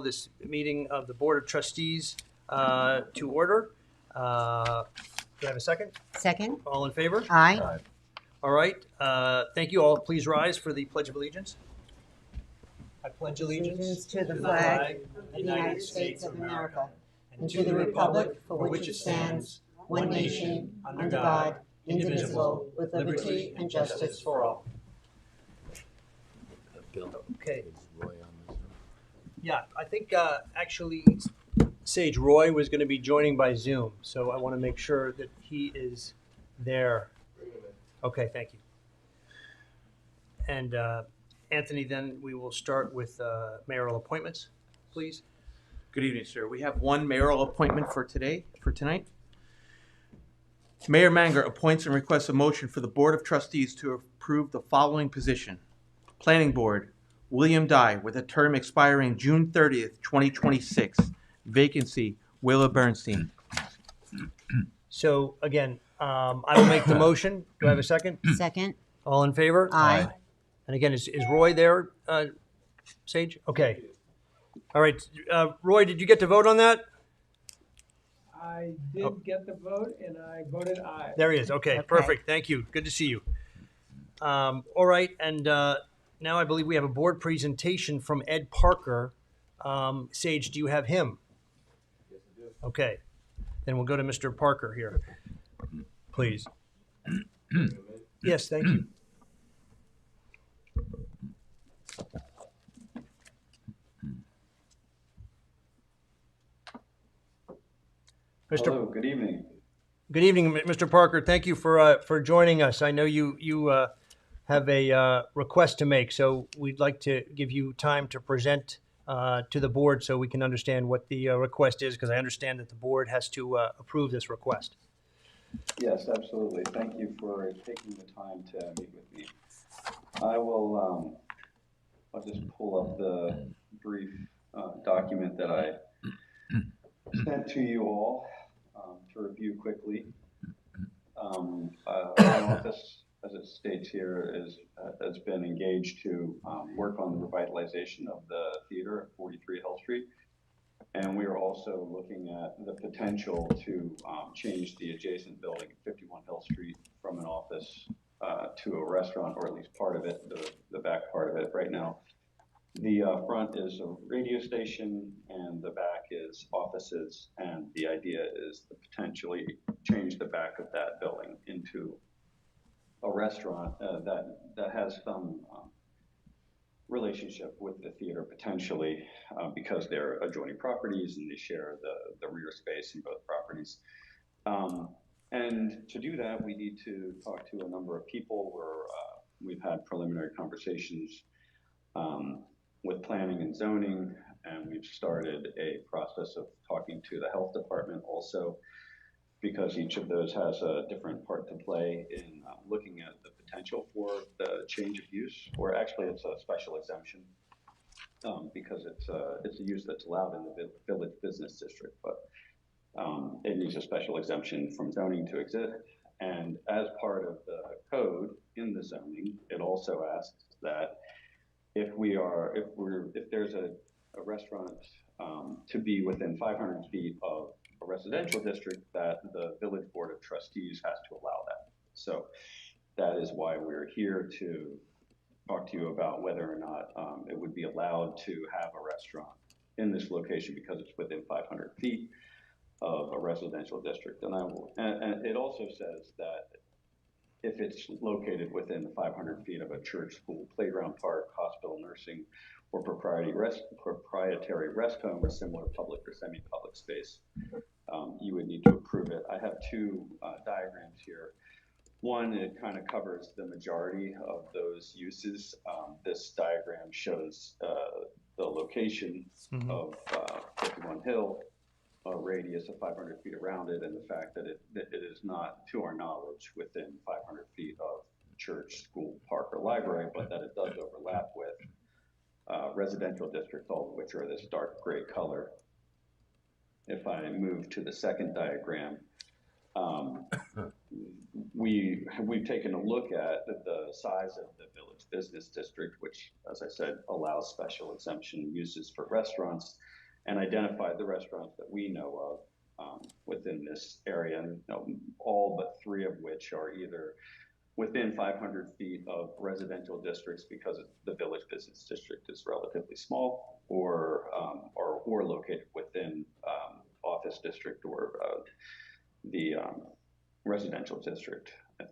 this meeting of the Board of Trustees to order. Do I have a second? Second. All in favor? Aye. All right. Thank you all. Please rise for the Pledge of Allegiance. I pledge Allegiance to the flag of the United States of America and to the republic for which it stands, one nation, under God, indivisible, with liberty and justice for all. Okay. Yeah, I think actually Sage Roy was going to be joining by Zoom, so I want to make sure that he is there. Okay, thank you. And Anthony, then we will start with mayoral appointments, please. Good evening, sir. We have one mayoral appointment for tonight. Mayor Manger appoints and requests a motion for the Board of Trustees to approve the following position. Planning Board, William Dye, with a term expiring June 30th, 2026. Vacancy, Willa Bernstein. So again, I will make the motion. Do I have a second? Second. All in favor? Aye. And again, is Roy there, Sage? Okay. All right. Roy, did you get to vote on that? I did get the vote, and I voted aye. There he is. Okay, perfect. Thank you. Good to see you. All right, and now I believe we have a board presentation from Ed Parker. Sage, do you have him? Yes, I do. Okay, then we'll go to Mr. Parker here, please. Yes, thank you. Hello, good evening. Good evening, Mr. Parker. Thank you for joining us. I know you have a request to make, so we'd like to give you time to present to the board so we can understand what the request is, because I understand that the board has to approve this request. Yes, absolutely. Thank you for taking the time to meet with me. I'll just pull up the brief document that I sent to you all to review quickly. My office, as it states here, has been engaged to work on the revitalization of the theater at 43 Hill Street. And we are also looking at the potential to change the adjacent building at 51 Hill Street from an office to a restaurant, or at least part of it, the back part of it. Right now, the front is a radio station and the back is offices, and the idea is to potentially change the back of that building into a restaurant that has some relationship with the theater potentially, because they're adjoining properties and they share the rear space in both properties. And to do that, we need to talk to a number of people. We've had preliminary conversations with planning and zoning, and we've started a process of talking to the health department also, because each of those has a different part to play in looking at the potential for the change of use, or actually it's a special exemption because it's a use that's allowed in the village business district, but it needs a special exemption from zoning to exist. And as part of the code in the zoning, it also asks that if there's a restaurant to be within 500 feet of a residential district, that the village board of trustees has to allow that. So that is why we're here to talk to you about whether or not it would be allowed to have a restaurant in this location, because it's within 500 feet of a residential district. And it also says that if it's located within 500 feet of a church, school, playground, park, hospital, nursing, or proprietary rest home or similar public or semi-public space, you would need to approve it. I have two diagrams here. One, it kind of covers the majority of those uses. This diagram shows the location of 51 Hill, a radius of 500 feet around it, and the fact that it is not, to our knowledge, within 500 feet of church, school, park, or library, but that it does overlap with residential districts, all of which are this dark gray color. If I move to the second diagram, we've taken a look at the size of the village business district, which, as I said, allows special exemption uses for restaurants, and identified the restaurants that we know of within this area, and all but 3 of which are either within 500 feet of residential districts because the village business district is relatively small, or located within office district or the residential district. I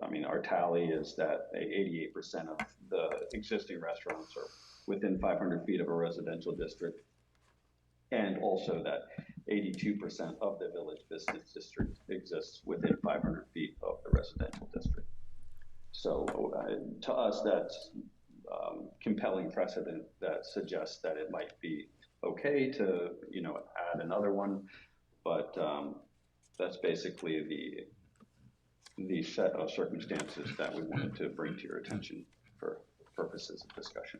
mean, our tally is that 88% of the existing restaurants are within 500 feet of a residential district, and also that 82% of the village business district exists within 500 feet of the residential district. So to us, that's compelling precedent that suggests that it might be okay to, add another one, but that's basically the set of circumstances that we wanted to bring to your attention for purposes of discussion.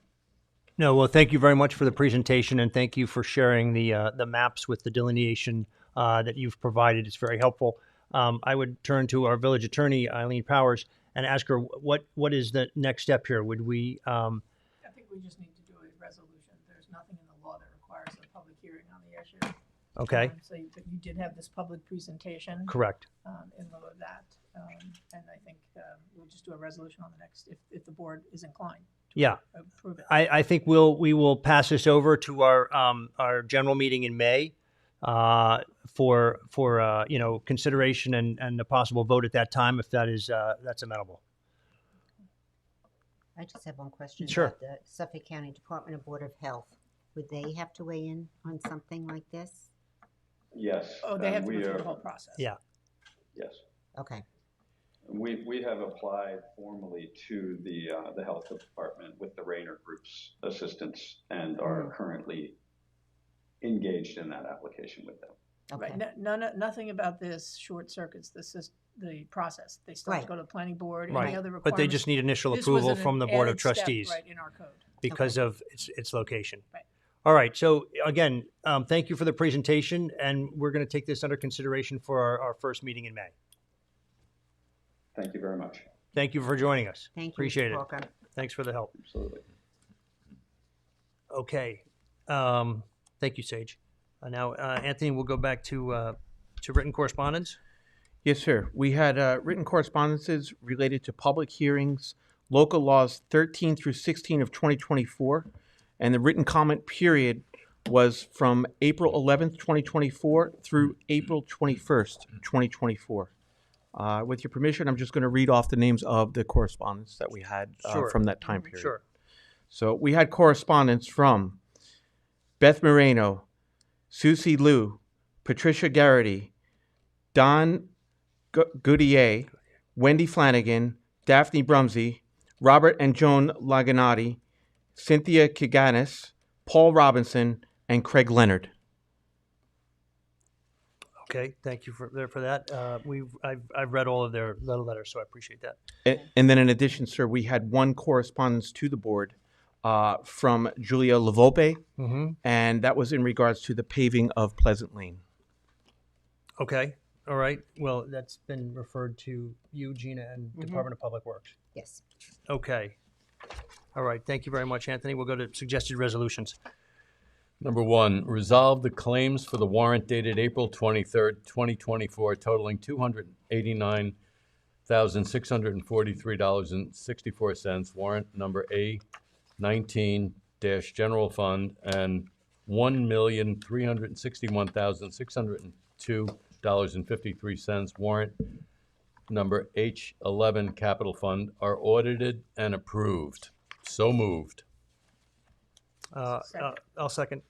No, well, thank you very much for the presentation, and thank you for sharing the maps with the delineation that you've provided. It's very helpful. I would turn to our village attorney, Eileen Powers, and ask her what is the next step here. Would we? I think we just need to do a resolution. There's nothing in the law that requires a public hearing on the issue. Okay. So you did have this public presentation. Correct. In lieu of that, and I think we'll just do a resolution on the next if the board is inclined. Yeah, approve it. I think we will pass this over to our general meeting in May for consideration and a possible vote at that time if that's amenable. I just have one question. Sure. About the Suffolk County Department of Board of Health. Would they have to weigh in on something like this? Yes. Oh, they have to go through the whole process. Yeah. Yes. Okay. We have applied formally to the health department with the Rayner Group's assistance, and are currently engaged in that application with them. Okay. Right. Nothing about this short circuits. This is the process. They still have to go to the planning board. Right. Any other requirements. But they just need initial This was approval an from the Board of added step, Trustees right, in our code. because of its location. Right. All right. So again, thank you for the presentation, and we're going to take this under consideration for our first meeting in May. Thank you very much. Thank you for joining us. Thank you. Appreciate Mr. it. Walker. Thanks for the help. Absolutely. Okay. Thank you, Sage. Now, Anthony, we'll go back to written correspondence. Yes, sir. We had written correspondences related to public hearings, local laws 13 through 16 of 2024, and the written comment period was from April 11th, 2024 through April 21st, 2024. With your permission, I'm just going to read off the names of the correspondence that we had Sure. from that time period. Sure. So we had correspondence from Beth Moreno, Susie Liu, Patricia Garrity, Don Goudier, Wendy Flanagan, Daphne Brumsey, Robert and Joan Laganati, Cynthia Kiganis, Paul Robinson, and Craig Leonard. Okay. Thank you for that. I've read all of their letters, so I appreciate that. And then in addition, sir, we had one correspondence to the board from Julia Lavolpe, and that was in regards to the paving of Pleasant Lane. Okay. All right. Well, that's been referred to you, Gina, and Department of Public Works. Yes. Okay. All right. Thank you very much, Anthony. We'll go to suggested resolutions. Number 1, resolve the claims for the warrant dated April 23rd, 2024, totaling $289,643.64, warrant number A19 General Fund, and $1,361,602.53, warrant number H11 Capital Fund, are audited and approved. So moved. Second. I'll second.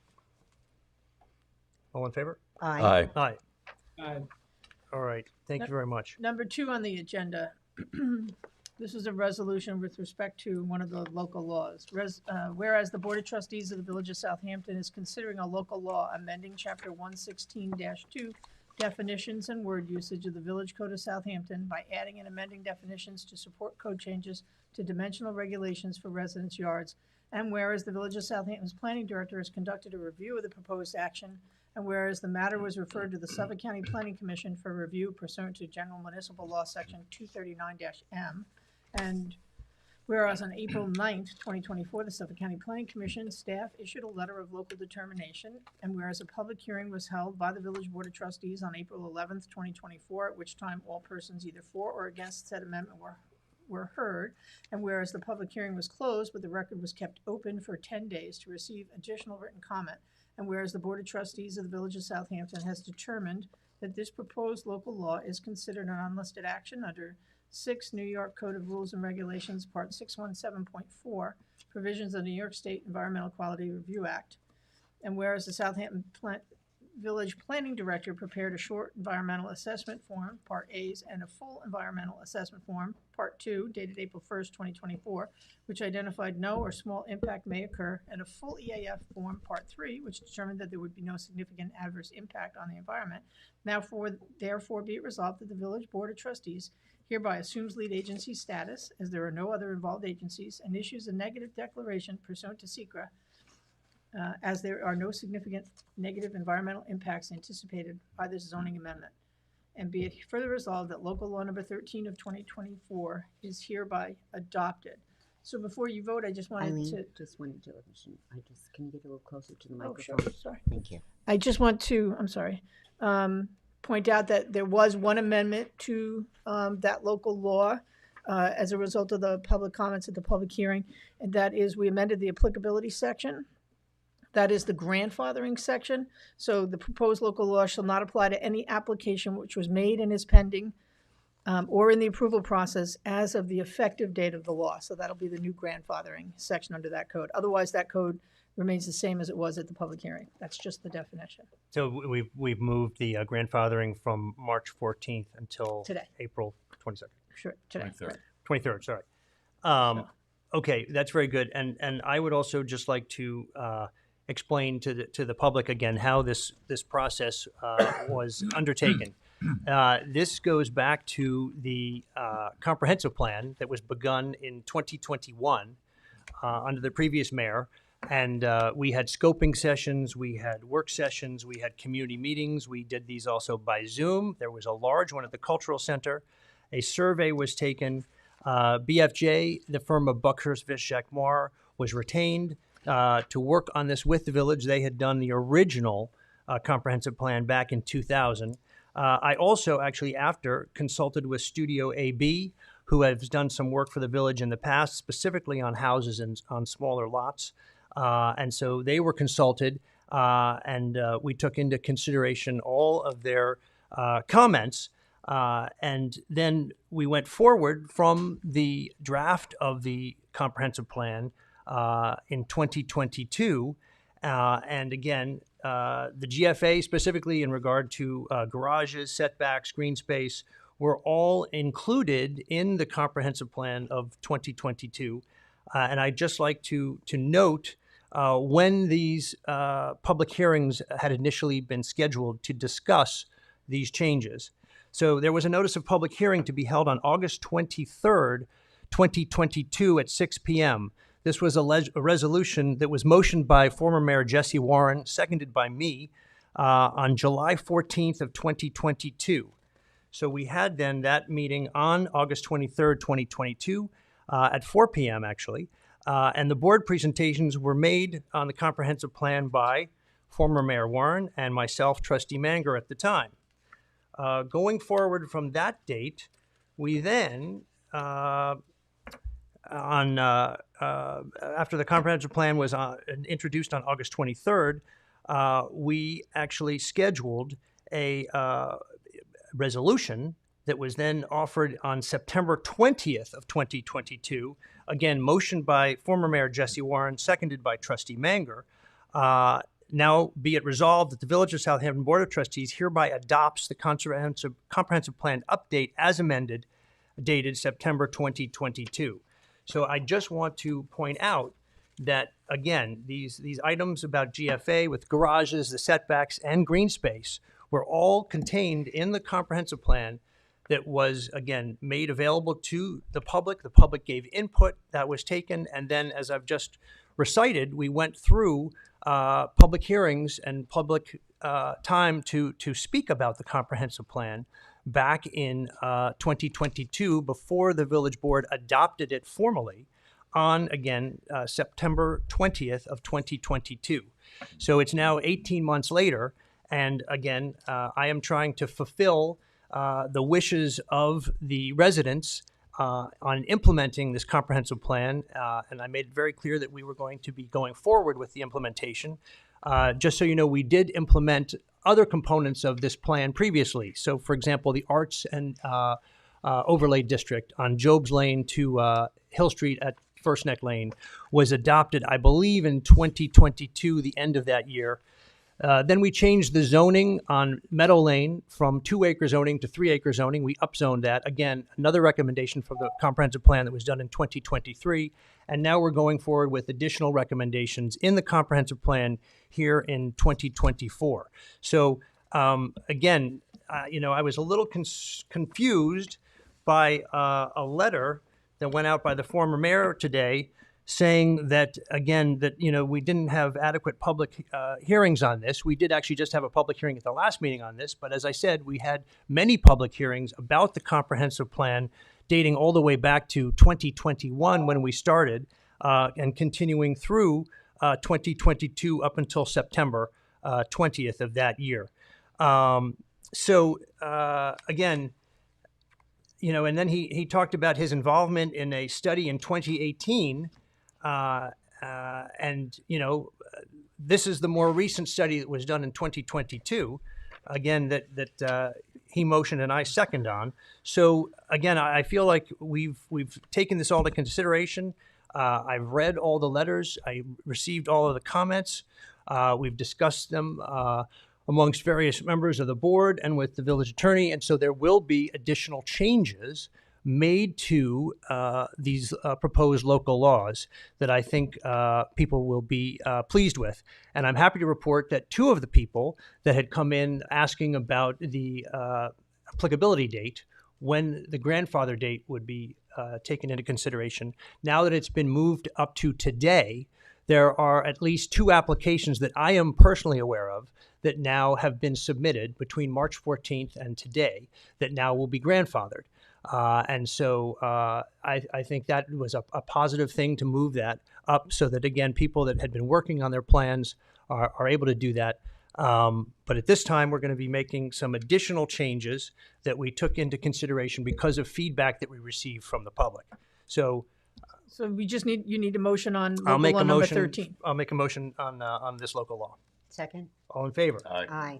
All in favor? Aye. Aye. Aye. All right. Thank you very much. Number 2 on the agenda. This is a resolution with respect to one of the local laws. Whereas the Board of Trustees of the Village of Southampton is considering a local law amending Chapter 116-2 definitions and word usage of the Village Code of Southampton by adding and amending definitions to support code changes to dimensional regulations for residence yards. And whereas the Village of Southampton's Planning Director has conducted a review of the proposed action And whereas the matter was referred to the Suffolk County Planning Commission for review pursuant to General Municipal Law, Section 239-M, and whereas on April 9th, 2024, the Suffolk County Planning Commission staff issued a letter of local determination, and whereas a public hearing was held by the Village Board of Trustees on April 11th, 2024, at which time all persons either for or against said amendment were heard, and whereas the public hearing was closed, but the record was kept open for 10 days to receive additional written comment, and whereas the Board of Trustees of the Village of Southampton has determined that this proposed local law is considered an unlisted action under 6 New York Code of Rules and Regulations, Part 617.4, provisions of the New York State Environmental Quality Review Act, and whereas the Southampton Village Planning Director prepared a short environmental assessment form, Part A's, and a full environmental assessment form, Part 2, dated April 1st, 2024, which identified no or small impact may occur, and a full EAF form, Part 3, which determined that there would be no significant adverse impact on the environment. Therefore be it resolved that the Village Board of Trustees hereby assumes lead agency status, as there are no other involved agencies, and issues a negative declaration pursuant to SECRA, as there are no significant negative environmental impacts anticipated by this zoning amendment. And be it further resolved that local law number 13 of 2024 is hereby adopted. So before you vote, I just wanted Eileen, to, just wanted to, can you get a little closer to the oh, microphone? sure, sorry. Thank you. I just want to, I'm sorry, point out that there was one amendment to that local law as a result of the public comments at the public hearing, and that is we amended the applicability section. That is the grandfathering section. So the proposed local law shall not apply to any application which was made and is pending or in the approval process as of the effective date of the law. So that'll be the new grandfathering section under that code. Otherwise, that code remains the same as it was at the public hearing. That's just the definition. So we've moved the grandfathering from March 14th until Today. April 22nd. Sure, today. 23rd. Right. 23rd, sorry. Okay, that's very good. And I would also just like to explain to the public again how this process was undertaken. This goes back to the comprehensive plan that was begun in 2021 under the previous mayor. And we had scoping sessions, we had work sessions, we had community meetings. We did these also by Zoom. There was a large one at the Cultural Center. A survey was taken. BFJ, the firm of Buckhurst, Vish, Jacquemart, was retained to work on this with the village. They had done the original comprehensive plan back in 2000. I also actually after consulted with Studio AB, who has done some work for the village in the past, specifically on houses and on smaller lots. And so they were consulted, and we took into consideration all of their comments. And then we went forward from the draft of the comprehensive plan in 2022. And again, the GFA specifically in regard to garages, setbacks, green space, were all included in the comprehensive plan of 2022. And I'd just like to note when these public hearings had initially been scheduled to discuss these changes. So there was a notice of public hearing to be held on August 23rd, 2022 at 6 p.m. This was a resolution that was motioned by former Mayor Jesse Warren, seconded by me, on July 14th of 2022. So we had then that meeting on August 23rd, 2022 at 4 p.m. actually. And the board presentations were made on the comprehensive plan by former Mayor Warren and myself, Trustee Manger at the time. Going forward from that date, we then, after the comprehensive plan was introduced on August 23rd, we actually scheduled a resolution that was then offered on September 20th of 2022, again, motioned by former Mayor Jesse Warren, seconded by Trustee Manger. Now be it resolved that the Village of Southampton Board of Trustees hereby adopts the comprehensive plan update as amended, dated September 2022. So I just want to point out that, again, these items about GFA with garages, the setbacks, and green space were all contained in the comprehensive plan that was, again, made available to the public. The public gave input that was taken, and then, as I've just recited, we went through public hearings and public time to speak about the comprehensive plan back in 2022 before the village board adopted it formally on, again, September 20th of 2022. So it's now 18 months later, and again, I am trying to fulfill the wishes of the residents on implementing this comprehensive plan, and I made it very clear that we were going to be going forward with the implementation. Just so you know, we did implement other components of this plan previously. So, for example, the Arts and Overlay District on Job's Lane to Hill Street at First Neck Lane was adopted, I believe, in 2022, the end of that year. Then we changed the zoning on Meadow Lane from 2-acre zoning to 3-acre zoning. We upzoned that. Again, another recommendation from the comprehensive plan that was done in 2023. And now we're going forward with additional recommendations in the comprehensive plan here in 2024. So again, I was a little confused by a letter that went out by the former mayor today saying that, again, that, we didn't have adequate public hearings on this. We did actually just have a public hearing at the last meeting on this, but as I said, we had many public hearings about the comprehensive plan dating all the way back to 2021 when we started, and continuing through 2022 up until September 20th of that year. Again, and then he talked about his involvement in a study in 2018. This is the more recent study that was done in 2022, again, that he motioned and I second on. So again, I feel like we've taken this all into consideration. I've read all the letters. I received all of the comments. We've discussed them amongst various members of the board and with the village attorney. And so there will be additional changes made to these proposed local laws that I think people will be pleased with. And I'm happy to report that 2 of the people that had come in asking about the applicability date, when the grandfather date would be taken into consideration, now that it's been moved up to today, there are at least 2 applications that I am personally aware of that now have been submitted between March 14th and today that now will be grandfathered. And so I think that was a positive thing to move that up so that, again, people that had been working on their plans are able to do that. But at this time, we're going to be making some additional changes that we took into consideration because of feedback that we received from the public. So you need a motion on I'll local make law a number motion. 13. I'll make a motion on this local law. Second? All in favor? Aye.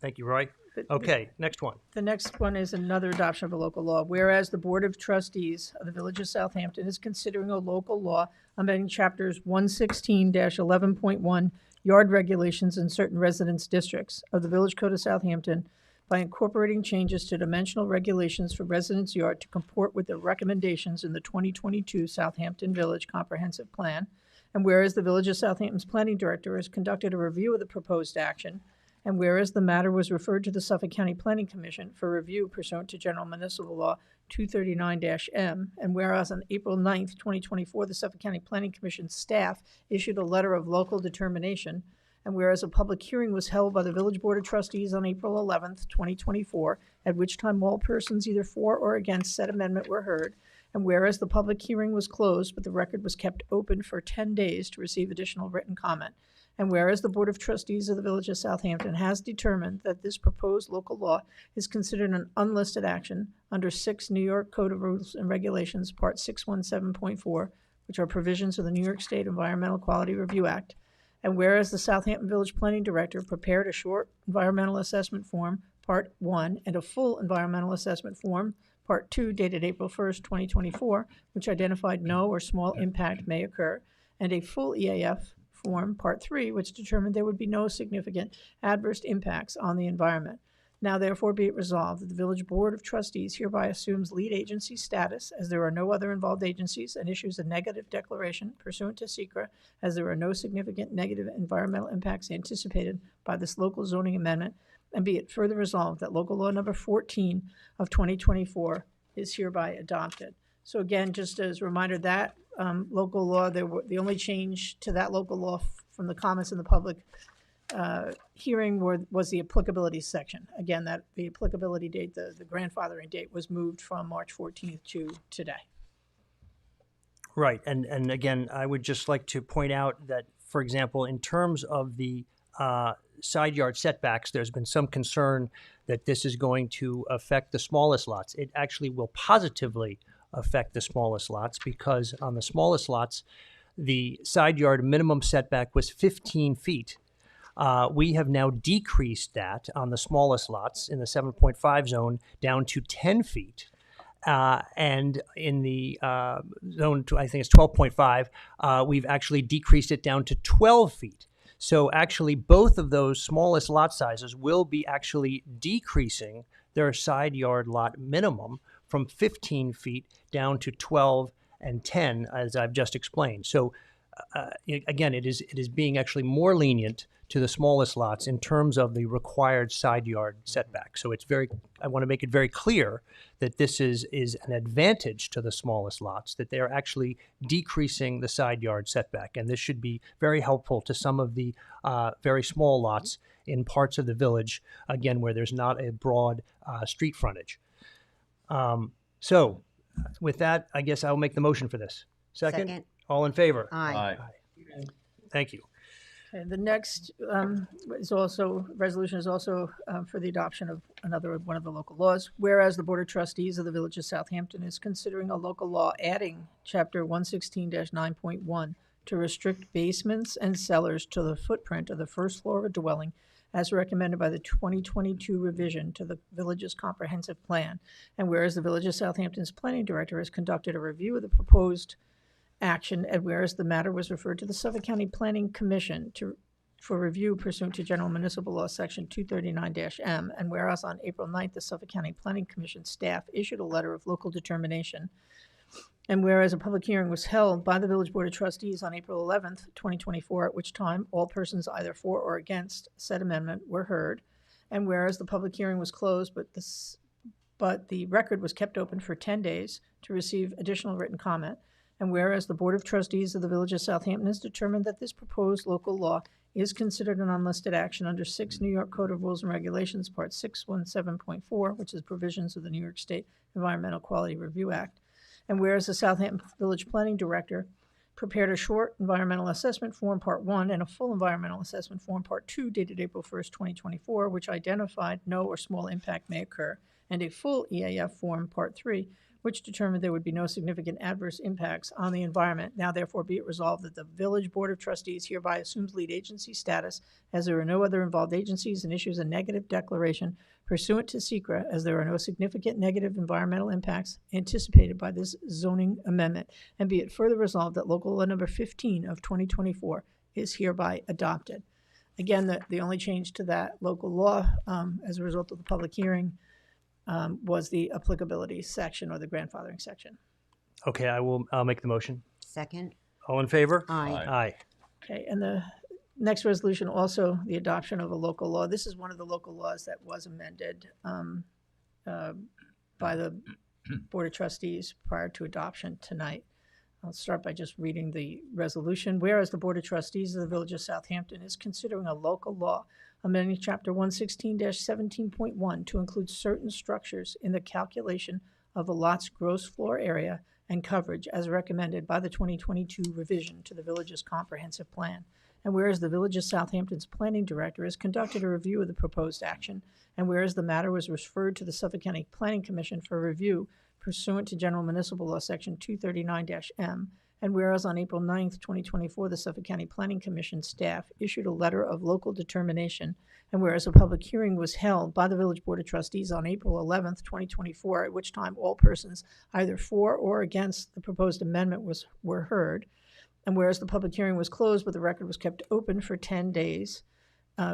Thank you, Roy. Okay, next one. The next one is another adoption of a local law. Whereas the Board of Trustees of the Village of Southampton is considering a local law amending chapters 116-11.1 yard regulations in certain residence districts of the Village Code of Southampton by incorporating changes to dimensional regulations for residence yard to comport with the recommendations in the 2022 Southampton Village Comprehensive Plan. And whereas the Village of Southampton's planning director has conducted a review of the proposed action, and whereas the matter was referred to the Suffolk County Planning Commission for review pursuant to General Municipal Law 239-M, and whereas on April 9th, 2024, the Suffolk County Planning Commission staff issued a letter of local determination, and whereas a public hearing was held by the Village Board of Trustees on April 11th, 2024, at which time all persons either for or against said amendment were heard, and whereas the public hearing was closed but the record was kept open for 10 days to receive additional written comment, and whereas the Board of Trustees of the Village of Southampton has determined that this proposed local law is considered an unlisted action under 6 New York Code of Rules and Regulations, Part 617.4, which are provisions of the New York State Environmental Quality Review Act, and whereas the Southampton Village Planning Director prepared a short environmental assessment form, Part 1, and a full environmental assessment form, Part 2, dated April 1st, 2024, which identified no or small impact may occur, and a full EAF form, Part 3, which determined there would be no significant adverse impacts on the environment. Now therefore be it resolved that the Village Board of Trustees hereby assumes lead agency status as there are no other involved agencies and issues a negative declaration pursuant to SECRA as there are no significant negative environmental impacts anticipated by this local zoning amendment, and be it further resolved that local law number 14 of 2024 is hereby adopted. So again, just as a reminder, that local law, the only change to that local law from the comments in the public hearing was the applicability section. Again, that the applicability date, the grandfathering date was moved from March 14th to today. Right, and again, I would just like to point out that, for example, in terms of the side yard setbacks, there's been some concern that this is going to affect the smallest lots. It actually will positively affect the smallest lots, because on the smallest lots, the side yard minimum setback was 15 feet. We have now decreased that on the smallest lots in the 7.5 zone down to 10 feet. And in the zone, I think it's 12.5, we've actually decreased it down to 12 feet. So actually, both of those smallest lot sizes will be actually decreasing their side yard lot minimum from 15 feet down to 12 and 10, as I've just explained. So again, it is being actually more lenient to the smallest lots in terms of the required side yard setback. So I want to make it very clear that this is an advantage to the smallest lots, that they're actually decreasing the side yard setback. And this should be very helpful to some of the very small lots in parts of the village, again, where there's not a broad street frontage. So with that, I guess I'll make the motion for this. Second? All in favor? Aye. Thank you. Okay, the next resolution is also for the adoption of one of the local laws. Whereas the Board of Trustees of the Village of Southampton is considering a local law adding Chapter 116-9.1 to restrict basements and cellars to the footprint of the first floor of a dwelling, as recommended by the 2022 revision to the village's comprehensive plan. And whereas the Village of Southampton's planning director has conducted a review of the proposed action, and whereas the matter was referred to the Suffolk County Planning Commission for review pursuant to General Municipal Law Section 239-M, and whereas on April 9th, the Suffolk County Planning Commission staff issued a letter of local determination, and whereas a public hearing was held by the Village Board of Trustees on April 11th, 2024, at which time all persons either for or against said amendment were heard, and whereas the public hearing was closed, but the record was kept open for 10 days to receive additional written comment, and whereas the Board of Trustees of the Village of Southampton has determined that this proposed local law is considered an unlisted action under 6 New York Code of Rules and Regulations, Part 617.4, which is provisions of the New York State Environmental Quality Review Act, and whereas the Southampton Village Planning Director prepared a short environmental assessment form, Part 1, and a full environmental assessment form, Part 2, dated April 1st, 2024, which identified no or small impact may occur, and a full EAF form, Part 3, which determined there would be no significant adverse impacts on the environment. Now therefore be it resolved that the Village Board of Trustees hereby assumes lead agency status, as there are no other involved agencies, and issues a negative declaration pursuant to SECRA, as there are no significant negative environmental impacts anticipated by this zoning amendment. And be it further resolved that local law number 15 of 2024 is hereby adopted. Again, the only change to that local law as a result of the public hearing was the applicability section, or the grandfathering section. Okay, I'll make the motion. Second. All in favor? Aye. Aye. Okay, and the next resolution, also the adoption of a local law. This is one of the local laws that was amended by the Board of Trustees prior to adoption tonight. I'll start by just reading the resolution. Whereas the Board of Trustees of the Village of Southampton is considering a local law amending Chapter 116-17.1 to include certain structures in the calculation of a lot's gross floor area and coverage as recommended by the 2022 revision to the village's comprehensive plan. And whereas the Village of Southampton's planning director has conducted a review of the proposed action, and whereas the matter was referred to the Suffolk County Planning Commission for review pursuant to General Municipal Law Section 239-M, and whereas on April 9th, 2024, the Suffolk County Planning Commission staff issued a letter of local determination, and whereas a public hearing was held by the Village Board of Trustees on April 11th, 2024, at which time all persons either for or against the proposed amendment were heard, and whereas the public hearing was closed but the record was kept open for 10 days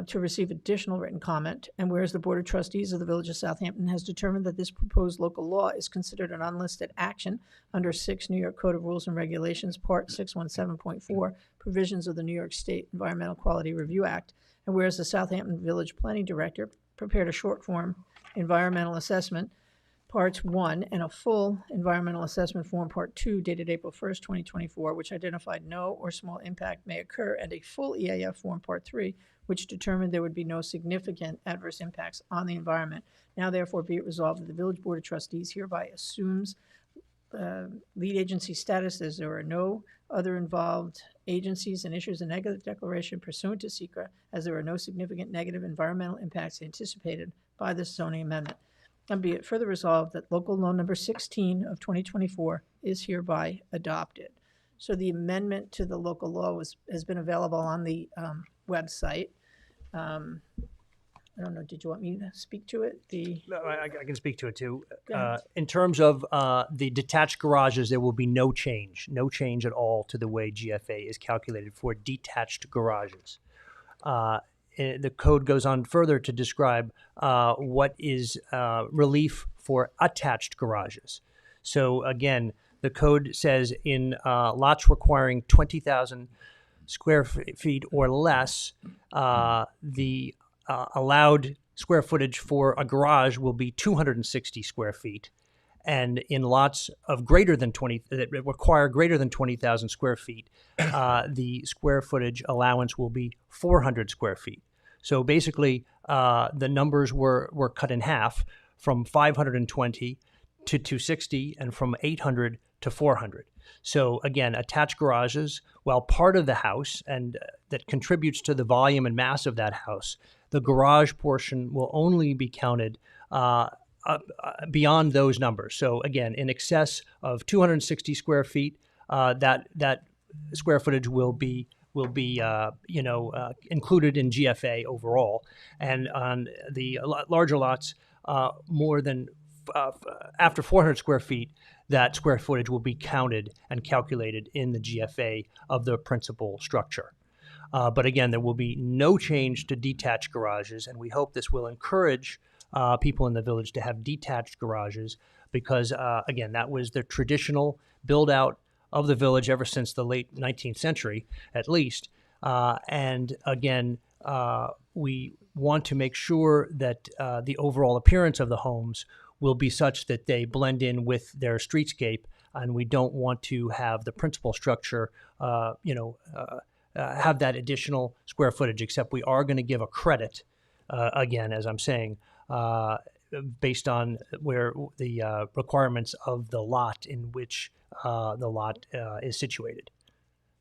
to receive additional written comment, and whereas the Board of Trustees of the Village of Southampton has determined that this proposed local law is considered an unlisted action under 6 New York Code of Rules and Regulations, Part 617.4, provisions of the New York State Environmental Quality Review Act, and whereas the Southampton Village Planning Director prepared a short form environmental assessment Parts 1 and a full environmental assessment form, Part 2, dated April 1st, 2024, which identified no or small impact may occur, and a full EAF form, Part 3, which determined there would be no significant adverse impacts on the environment. Now therefore be it resolved that the Village Board of Trustees hereby assumes lead agency status as there are no other involved agencies and issues a negative declaration pursuant to SECRA as there are no significant negative environmental impacts anticipated by this zoning amendment. And be it further resolved that local law number 16 of 2024 is hereby adopted. So the amendment to the local law has been available on the website. I don't know, did you want me to speak to it? No, I can speak to it too. Go ahead. In terms of the detached garages, there will be no change at all to the way GFA is calculated for detached garages. The code goes on further to describe what is relief for attached garages. So again, the code says in lots requiring 20,000 square feet or less, the allowed square footage for a garage will be 260 square feet. And in lots of greater than 20, that require greater than 20,000 square feet, the square footage allowance will be 400 square feet. So basically, the numbers were cut in half from 520 to 260 and from 800 to 400. So again, attached garages, while part of the house and that contributes to the volume and mass of that house, the garage portion will only be counted beyond those numbers. So again, in excess of 260 square feet, that square footage will be included in GFA overall, and on the larger lots, more than after 400 square feet, that square footage will be counted and calculated in the GFA of the principal structure. But again, there will be no change to detached garages, and we hope this will encourage people in the village to have detached garages because, again, that was the traditional build-out of the village ever since the late 19th century, at least. And again, we want to make sure that the overall appearance of the homes will be such that they blend in with their streetscape, and we don't want to have the principal structure, have that additional square footage, except we are going to give a credit, again, as I'm saying, based on where the requirements of the lot in which the lot is situated.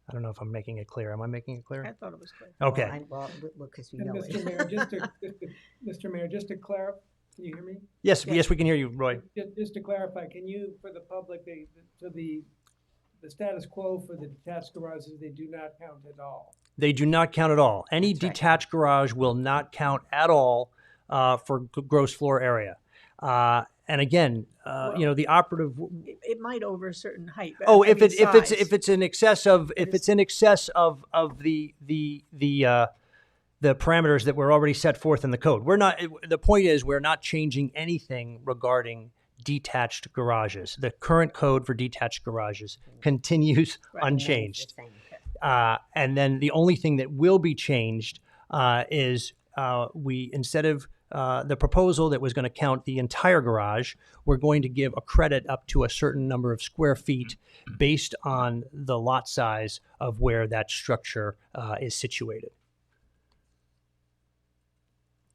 I don't know if I'm making it clear. Am I making it clear? I thought it was clear. Okay. Well, because we And know Mr. it. Mayor, just to clarify, can you hear me? Yes, we can hear you, Roy. Just to clarify, can you, for the public, the status quo for the detached garages, they do not count at all? They do not count at all. Any That's right. detached garage will not count at all for gross floor area. And again, the operative. It might over a certain height. Oh, I if mean, size. it's in excess of the parameters that were already set forth in the code. The point is we're not changing anything regarding detached garages. The current code for detached garages continues unchanged. And then the only thing that will be changed is we, instead of the proposal that was going to count the entire garage, we're going to give a credit up to a certain number of square feet based on the lot size of where that structure is situated.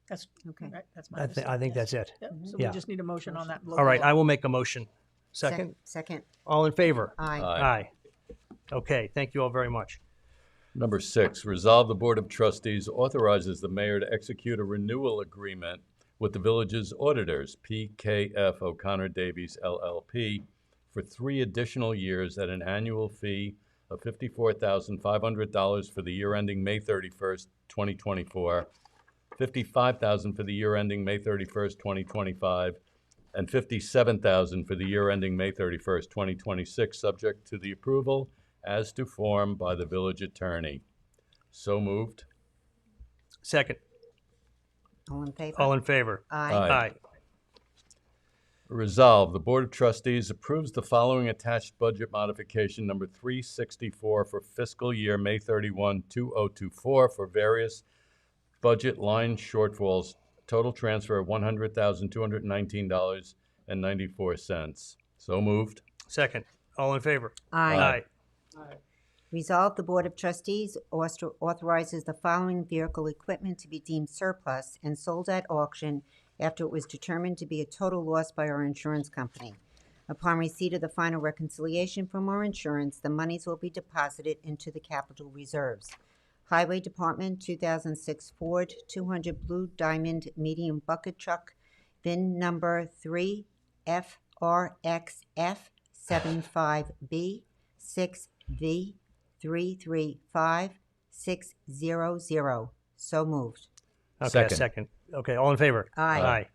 That's Okay. right. That's my understanding. I think yes. that's it. Yep. So Yeah. we just need a motion on that. All right, I will make a motion. Second? Second. All in favor? Aye. Aye. Okay, thank you all very much. Number 6, resolve the Board of Trustees authorizes the mayor to execute a renewal agreement with the village's auditors, PKF O'Connor Davies LLP, for 3 additional years at an annual fee of $54,500 for the year ending May 31st, 2024, $55,000 for the year ending May 31st, 2025, and $57,000 for the year ending May 31st, 2026, subject to the approval as to form by the village attorney. So moved. Second. All in favor? All in favor? Aye. Aye. Resolved, the Board of Trustees approves the following attached budget modification number 364 for fiscal year May 31, 2024 for various budget line shortfalls. Total transfer of $100,219 $1,000,000.94. So moved. Second. All in favor? Aye. Aye. Resolved, the Board of Trustees authorizes the following vehicle equipment to be deemed surplus and sold at auction after it was determined to be a total loss by our insurance company. Upon receipt of the final reconciliation from our insurance, the monies will be deposited into the capital reserves. Highway Department 2006 Ford 200 Blue Diamond Medium Bucket Truck, VIN number 3FRXF75B 6V335600. So moved. Okay, Second. second. Okay, all in favor? Aye.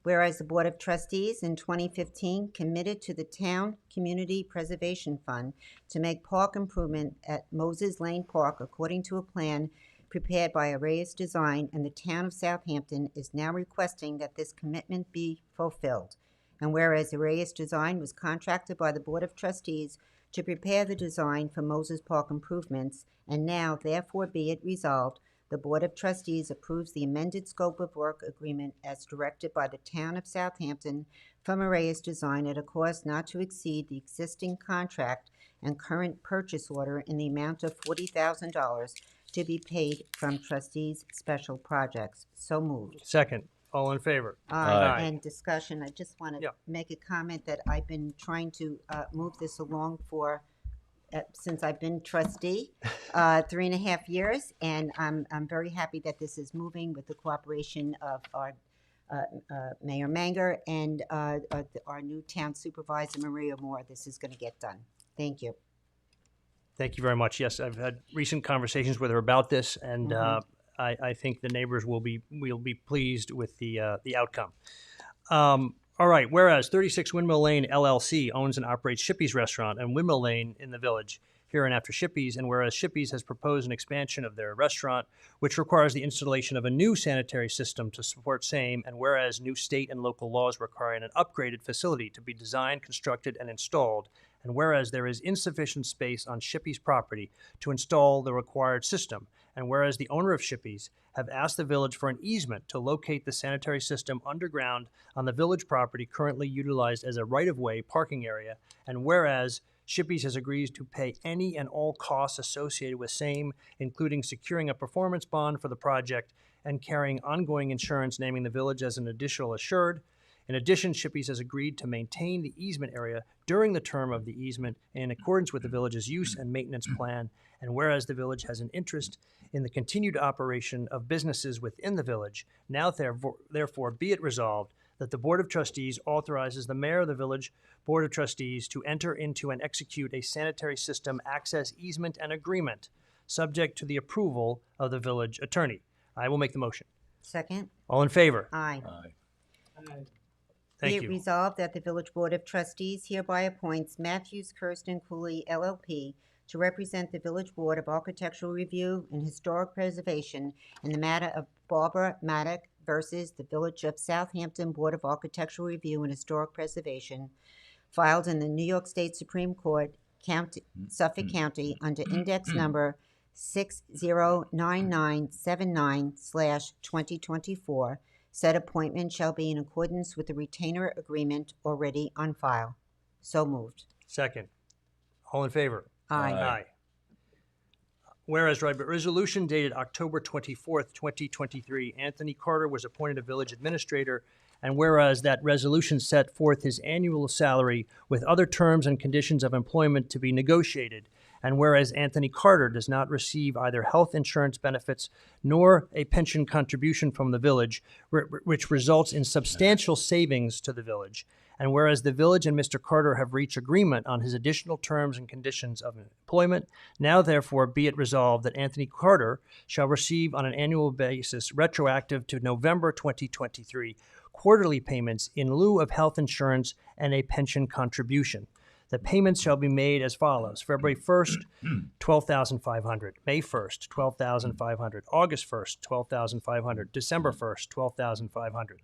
Whereas the Board of Trustees in 2015 committed to the Town Community Preservation Fund to make park improvement at Moses Lane Park according to a plan prepared by Arrayas Design, and the Town of Southampton is now requesting that this commitment be fulfilled. And whereas Arrayas Design was contracted by the Board of Trustees to prepare the design for Moses Park improvements, and now therefore be it resolved, the Board of Trustees approves the amended scope of work agreement as directed by the Town of Southampton from Arrayas Design at a cost not to exceed the existing contract and current purchase order in the amount of $40,000 to be paid from Trustees' Special Projects. So moved. Second. All in favor? Aye. And discussion, I just want to Yeah. make a comment that I've been trying to move this along for since I've been trustee, 3.5 years, and I'm very happy that this is moving with the cooperation of our Mayor Manger and our new town supervisor, Maria Moore. This is going to get done. Thank you. Thank you very much. Yes, I've had recent conversations with her about this, and I think the neighbors will be pleased with the outcome. All right, whereas 36 Windmill Lane LLC owns and operates Shippey's Restaurant and Windmill Lane in the village, hereinafter Shippey's, and whereas Shippey's has proposed an expansion of their restaurant, which requires the installation of a new sanitary system to support same, and whereas new state and local laws require an upgraded facility to be designed, constructed, and installed, and whereas there is insufficient space on Shippey's property to install the required system, and whereas the owner of Shippey's have asked the village for an easement to locate the sanitary system underground on the village property currently utilized as a right-of-way parking area, and whereas Shippey's has agreed to pay any and all costs associated with same, including securing a performance bond for the project and carrying ongoing insurance naming the village as an additional assured. In addition, Shippey's has agreed to maintain the easement area during the term of the easement in accordance with the village's use and maintenance plan, and whereas the village has an interest in the continued operation of businesses within the village, now therefore be it resolved that the Board of Trustees authorizes the mayor of the village Board of Trustees to enter into and execute a sanitary system access easement and agreement, subject to the approval of the village attorney. I will make the motion. Second? All in favor? Aye. Aye. Aye. Thank Be it you. resolved that the Village Board of Trustees hereby appoints Matthews, Kirsten, Cooley, LLP to represent the Village Board of Architectural Review and Historic Preservation in the matter of Barbara Maddock versus the Village of Southampton Board of Architectural Review and Historic Preservation, filed in the New York State Supreme Court, Suffolk County, under index number 609979/2024. Said appointment shall be in accordance with the retainer agreement already on file. So moved. Second. All in favor? Aye. Aye. Whereas by resolution dated October 24th, 2023, Anthony Carter was appointed a village administrator, and whereas that resolution set forth his annual salary with other terms and conditions of employment to be negotiated, and whereas Anthony Carter does not receive either health insurance benefits nor a pension contribution from the village, which results in substantial savings to the village, and whereas the village and Mr. Carter have reached agreement on his additional terms and conditions of employment, now therefore be it resolved that Anthony Carter shall receive on an annual basis, retroactive to November 2023, quarterly payments in lieu of health insurance and a pension contribution. The payments shall be made as follows: February 1st, $12,500; May 1st, $12,500; August 1st, $12,500; December 1st, $12,500.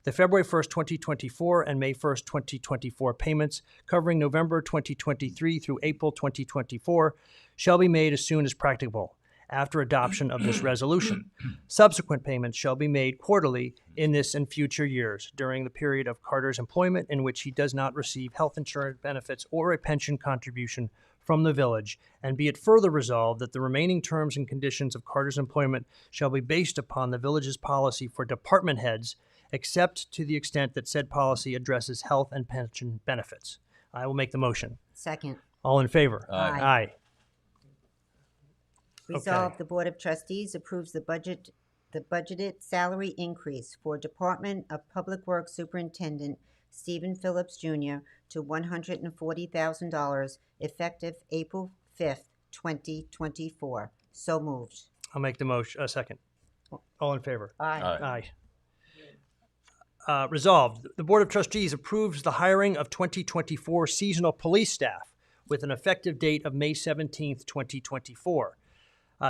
The February 1st, 2024 and May 1st, 2024 payments covering November 2023 through April 2024 shall be made as soon as practicable, after adoption of this resolution. Subsequent payments shall be made quarterly in this and future years during the period of Carter's employment in which he does not receive health insurance benefits or a pension contribution from the village, and be it further resolved that the remaining terms and conditions of Carter's employment shall be based upon the village's policy for department heads, except to the extent that said policy addresses health and pension benefits. I will make the motion. Second. All in favor? Aye. Aye. Resolved, the Board of Trustees approves the budgeted salary increase for Department of Public Works Superintendent Stephen Phillips Jr. to $140,000 effective April 5th, 2024. So moved. I'll make the motion. Second. All in favor? Aye. Aye. Resolved, the Board of Trustees approves the hiring of 2024 seasonal police staff with an effective date of May 17th, 2024.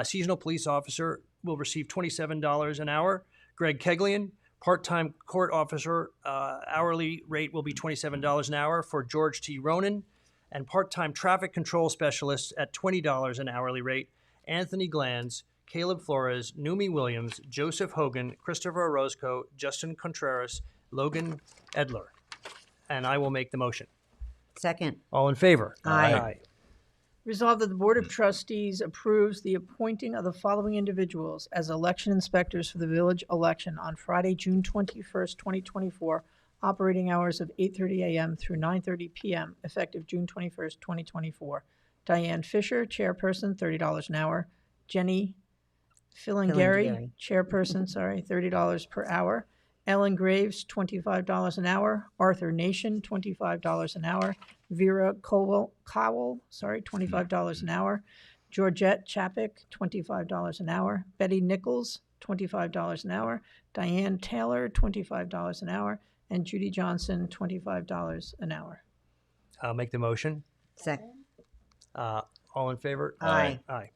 Seasonal police officer will receive $27 an hour. Greg Keglian, part-time court officer, hourly rate will be $27 an hour for George T. Ronan, and part-time traffic control specialist at $20 an hourly rate, Anthony Glanz, Caleb Flores, Numi Williams, Joseph Hogan, Christopher Orozco, Justin Contreras, Logan Edler. And I will make the motion. Second. All in favor? Aye. Resolved that the Board of Trustees approves the appointing of the following individuals as election inspectors for the village election on Friday, June 21st, 2024, operating hours of 8:30 a.m. through 9:30 p.m., effective June 21st, 2024. Diane Fisher, chairperson, $30 an hour. Jenny Filingeri, chairperson, $30 per hour. Ellen Graves, $25 an hour. Arthur Nation, $25 an hour. Vera Cowell, $25 an hour. Georgette Chapik, $25 an hour. Betty Nichols, $25 an hour. Diane Taylor, $25 an hour. And Judy Johnson, $25 an hour. I'll make the motion. Second. All in favor? Aye. Aye.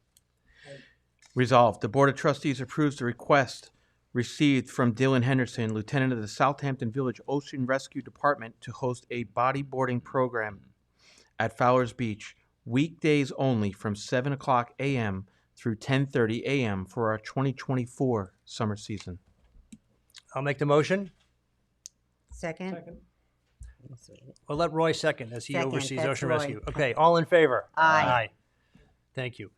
Resolved, the Board of Trustees approves the request received from Dylan Henderson, Lieutenant of the Southampton Village Ocean Rescue Department, to host a bodyboarding program at Fowler's Beach, weekdays only from 7 o'clock a.m. through 10:30 a.m. for our 2024 summer season. I'll make the motion. Second. We'll let Roy second as he Second, oversees that's Ocean Roy. Rescue. Okay, all in favor? Aye. Thank you.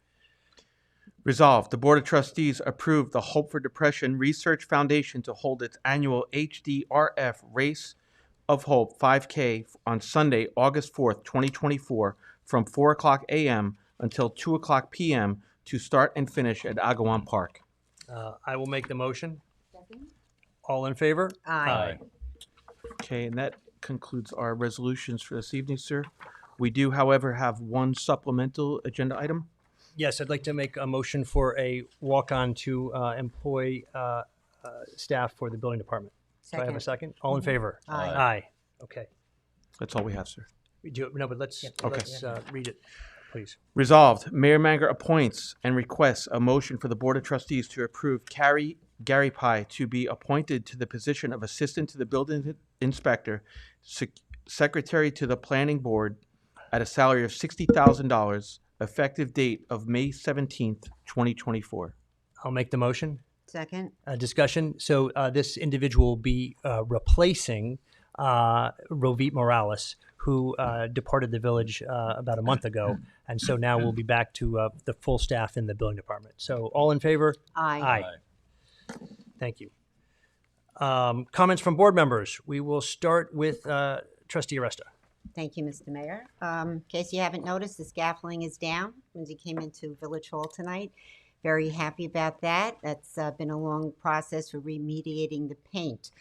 Resolved, the Board of Trustees approved the Hope for Depression Research Foundation to hold its annual HDRF Race of Hope 5K on Sunday, August 4th, 2024, from 4 o'clock a.m. until 2 o'clock p.m. to start and finish at Agawam Park. I will make the motion. All in favor? Aye. Okay, and that concludes our resolutions for this evening, sir. We do, however, have one supplemental agenda item. Yes, I'd like to make a motion for a walk-on to employ staff for the building department. Do I have a second? All in favor? Aye. Aye. Okay. That's all we have, sir. We do, no, but let's read it, please. Resolved, Mayor Manger appoints and requests a motion for the Board of Trustees to approve Gary Pye to be appointed to the position of Assistant to the Building Inspector, Secretary to the Planning Board at a salary of $60,000, effective date of May 17th, 2024. I'll make the motion. Second. Discussion. So this individual will be replacing Rovit Morales, who departed the village about a month ago, and so now we'll be back to the full staff in the building department. So all in favor? Aye. Thank you. Comments from board members. We will start with Trustee Aresta. Thank you, Mr. Mayor. In case you haven't noticed, the scaffolding is down when you came into Village Hall tonight. Very happy about that. That's been a long process for remediating the paint.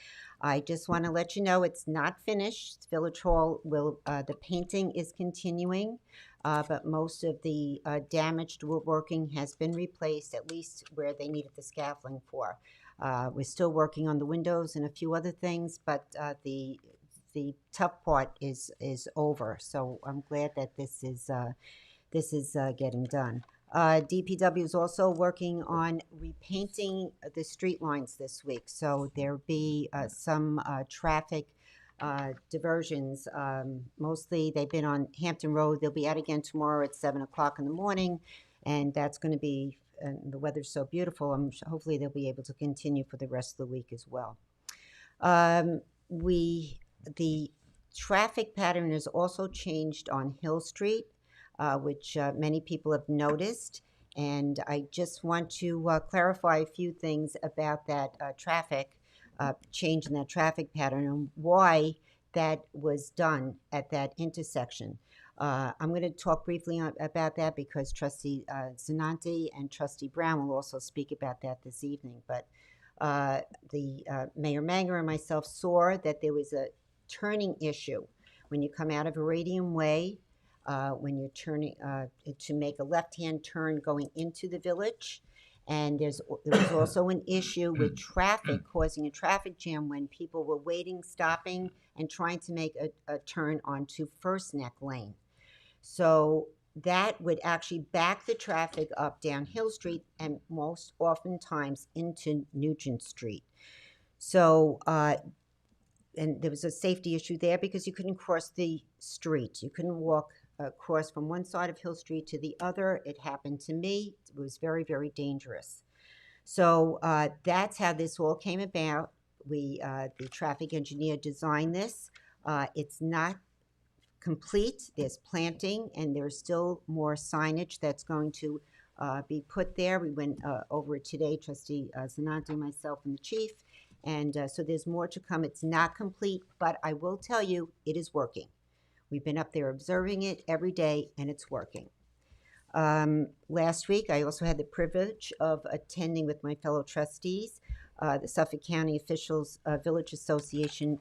I just want to let you know it's not finished. Village Hall will, the painting is continuing, but most of the damaged woodworking has been replaced, at least where they needed the scaffolding for. We're still working on the windows and a few other things, but the tough part is over. So I'm glad that this is getting done. DPW is also working on repainting the street lines this week. So there'll be some traffic diversions. Mostly they've been on Hampton Road. They'll be out again tomorrow at 7 o'clock in the morning. And that's going to be and the weather's so beautiful, hopefully they'll be able to continue for the rest of the week as well. The traffic pattern has also changed on Hill Street, which many people have noticed. And I just want to clarify a few things about that traffic change in that traffic pattern and why that was done at that intersection. I'm going to talk briefly about that because Trustee Zananti and Trustee Brown will also speak about that this evening. But Mayor Manger and myself saw that there was a turning issue when you come out of Iridium Way, when you're turning to make a left-hand turn going into the village. And there was also an issue with traffic causing a traffic jam when people were waiting, stopping, and trying to make a turn onto First Neck Lane. So that would actually back the traffic up down Hill Street and most oftentimes into Nugent Street. So, and there was a safety issue there because you couldn't cross the street. You couldn't walk across from one side of Hill Street to the other. It happened to me. It was very, very dangerous. So that's how this all came about. The traffic engineer designed this. It's not complete. There's planting, and there's still more signage that's going to be put there. We went over it today, Trustee Zananti, myself, and the chief. And so there's more to come. It's not complete, but I will tell you, it is working. We've been up there observing it every day, and it's working. Last week, I also had the privilege of attending with my fellow trustees the Suffolk County Officials Village Association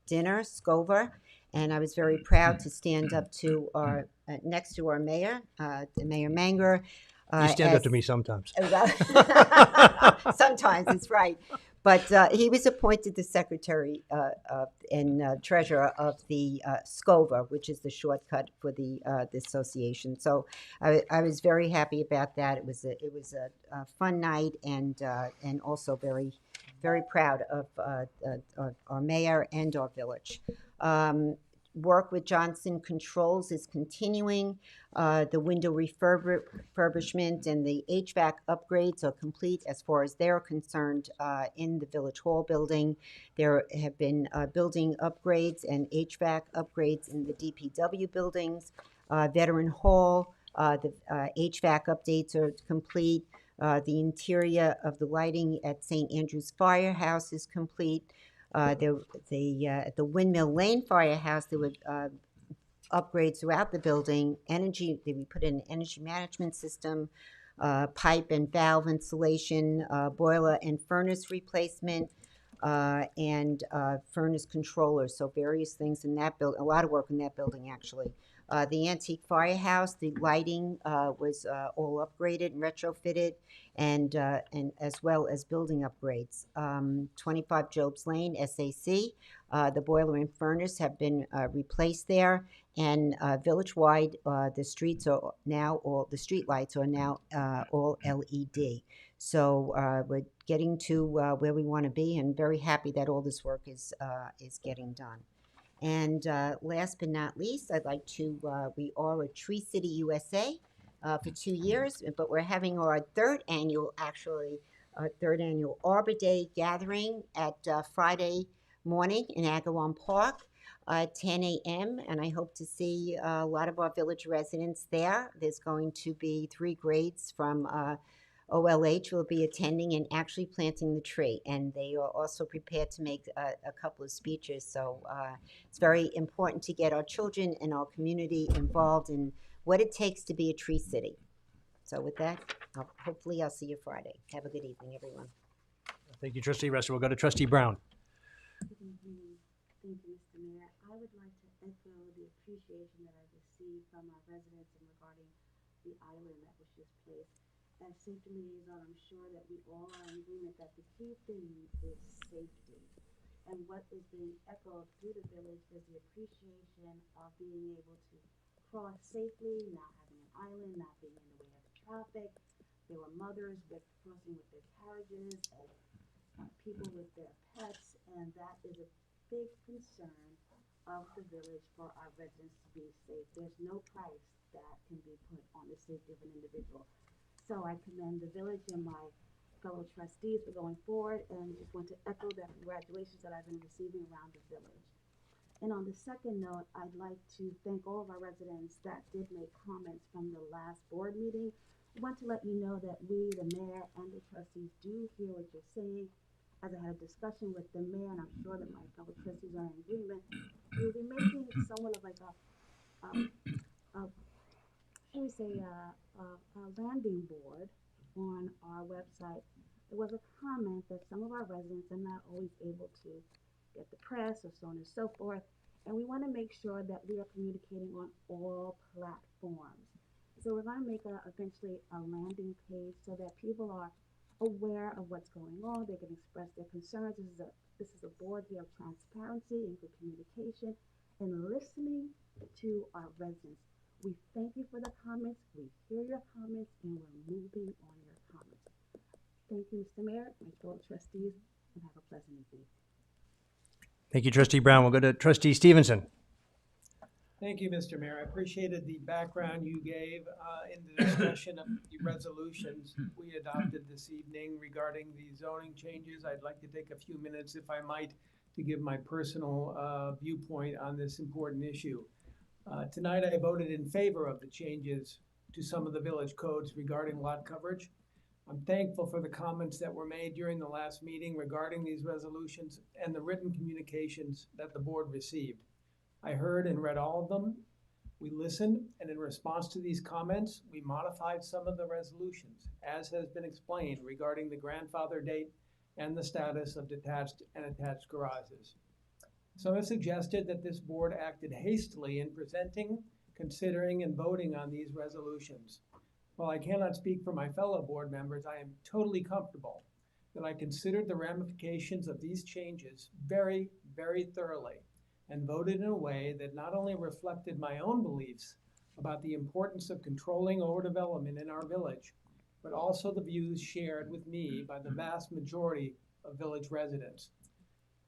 dinner, SCOVA, and I was very proud to stand up to our next to our mayor, Mayor Manger. You stand up to me sometimes. Sometimes, it's right. But he was appointed the secretary and treasurer of the SCOVA, which is the shortcut for the association. So I was very happy about that. It was a fun night, and also very, very proud of our mayor and our village. Work with Johnson Controls is continuing. The window refurbishment and the HVAC upgrades are complete as far as they're concerned in the Village Hall building. There have been building upgrades and HVAC upgrades in the DPW buildings. Veteran Hall, the HVAC updates are complete. The interior of the lighting at St. Andrew's Firehouse is complete. At the Windmill Lane Firehouse, there were upgrades throughout the building. We put in an energy management system, pipe and valve installation, boiler and furnace replacement, and furnace controllers. So various things in that building, a lot of work in that building actually. The antique firehouse, the lighting was all upgraded and retrofitted, and as well as building upgrades. 25 Jobs Lane, SAC, the boiler and furnace have been replaced there, and village-wide, the streets are now the street lights are now all LED. So we're getting to where we want to be, and very happy that all this work is getting done. And last but not least, I'd like to, we are a Tree City USA for 2 years, but we're having our third annual Arbor Day gathering at Friday morning in Agawam Park, 10 a.m. And I hope to see a lot of our village residents there. There's going to be 3 grades from OLH will be attending and actually planting the tree, and they are also prepared to make a couple of speeches. So it's very important to get our children and our community involved in what it takes to be a tree city. So with that, hopefully I'll see you Friday. Have a good evening, everyone. Thank you, Trustee Rester. We'll go to Trustee Brown. Good evening. Thank you, Mr. Mayor. I would like to echo the appreciation that I received from our residents regarding the island that was just placed. As safety liaison, I'm sure that we all are in agreement that the key thing is safety. And what is being echoed through the village is the appreciation of being able to cross safely, not having an island, not being in the way of traffic. There were mothers crossing with their carriages and people with their pets, and that is a big concern of the village for our residents to be safe. There's no price that can be put on the safety of an individual. So I commend the village and my fellow trustees for going forward, and just want to echo that congratulations that I've been receiving around the village. And on the second note, I'd like to thank all of our residents that did make comments from the last board meeting. I want to let you know that we, the mayor and the trustees, do hear what you're saying. As I had a discussion with the mayor, and I'm sure that my fellow trustees are in agreement, we'll be making somewhat of like a shall we say, a landing board on our website. There was a comment that some of our residents are not always able to get the press or so on and so forth, and we want to make sure that we are communicating on all platforms. So we're going to make eventually a landing page so that people are aware of what's going on. They can express their concerns. This is a board here of transparency and good communication and listening to our residents. We thank you for the comments, we hear your comments, and we're moving on your comments. Thank you, Mr. Mayor, my fellow trustees, and have a pleasant evening. Thank you, Trustee Brown. We'll go to Trustee Stevenson. Thank you, Mr. Mayor. I appreciated the background you gave in the discussion of the resolutions we adopted this evening regarding the zoning changes. I'd like to take a few minutes, if I might, to give my personal viewpoint on this important issue. Tonight, I voted in favor of the changes to some of the village codes regarding lot coverage. I'm thankful for the comments that were made during the last meeting regarding these resolutions and the written communications that the board received. I heard and read all of them. We listened, and in response to these comments, we modified some of the resolutions, as has been explained regarding the grandfather date and the status of detached and attached garages. Some have suggested that this board acted hastily in presenting, considering, and voting on these resolutions. While I cannot speak for my fellow board members, I am totally comfortable that I considered the ramifications of these changes very, very thoroughly and voted in a way that not only reflected my own beliefs about the importance of controlling overdevelopment in our village, but also the views shared with me by the vast majority of village residents.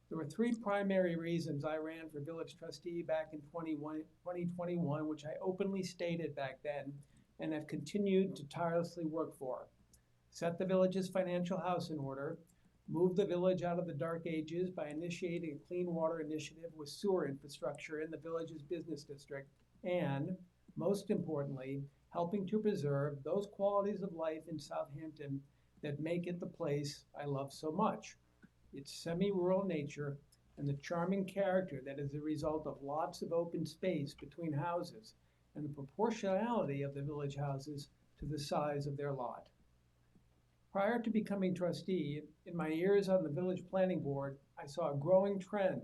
There were three primary reasons I ran for village trustee back in 2021, which I openly stated back then and have continued to tirelessly work for. Set the village's financial house in order, move the village out of the dark ages by initiating a clean water initiative with sewer infrastructure in the village's business district, and, most importantly, helping to preserve those qualities of life in Southampton that make it the place I love so much. Its semi-rural nature and the charming character that is the result of lots of open space between houses and the proportionality of the village houses to the size of their lot. Prior to becoming trustee, in my years on the village planning board, I saw a growing trend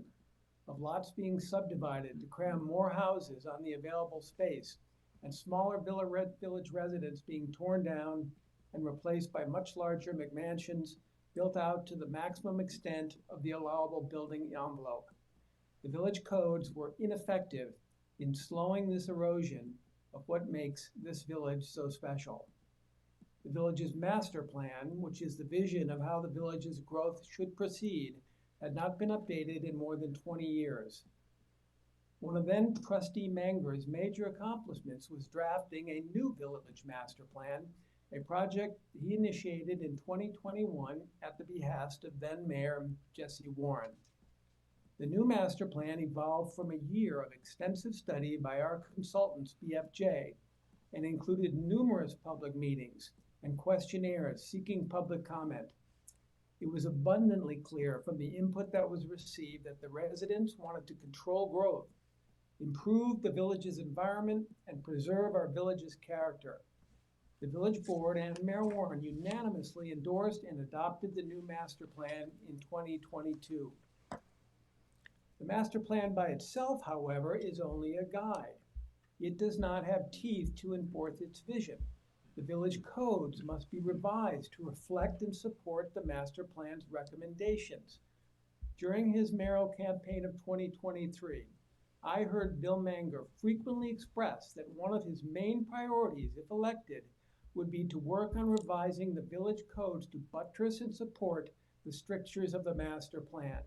of lots being subdivided to cram more houses on the available space and smaller village residents being torn down and replaced by much larger McMansions built out to the maximum extent of the allowable building envelope. The village codes were ineffective in slowing this erosion of what makes this village so special. The village's master plan, which is the vision of how the village's growth should proceed, had not been updated in more than 20 years. One of then trustee Manger's major accomplishments was drafting a new village master plan, a project he initiated in 2021 at the behest of then Mayor Jesse Warren. The new master plan evolved from a year of extensive study by our consultants, BFJ, and included numerous public meetings and questionnaires seeking public comment. It was abundantly clear from the input that was received that the residents wanted to control growth, improve the village's environment, and preserve our village's character. The village board and Mayor Warren unanimously endorsed and adopted the new master plan in 2022. The master plan by itself, however, is only a guide. It does not have teeth to enforce its vision. The village codes must be revised to reflect and support the master plan's recommendations. During his mayoral campaign of 2023, I heard Bill Manger frequently express that one of his main priorities, if elected, would be to work on revising the village codes to buttress and support the strictures of the master plan.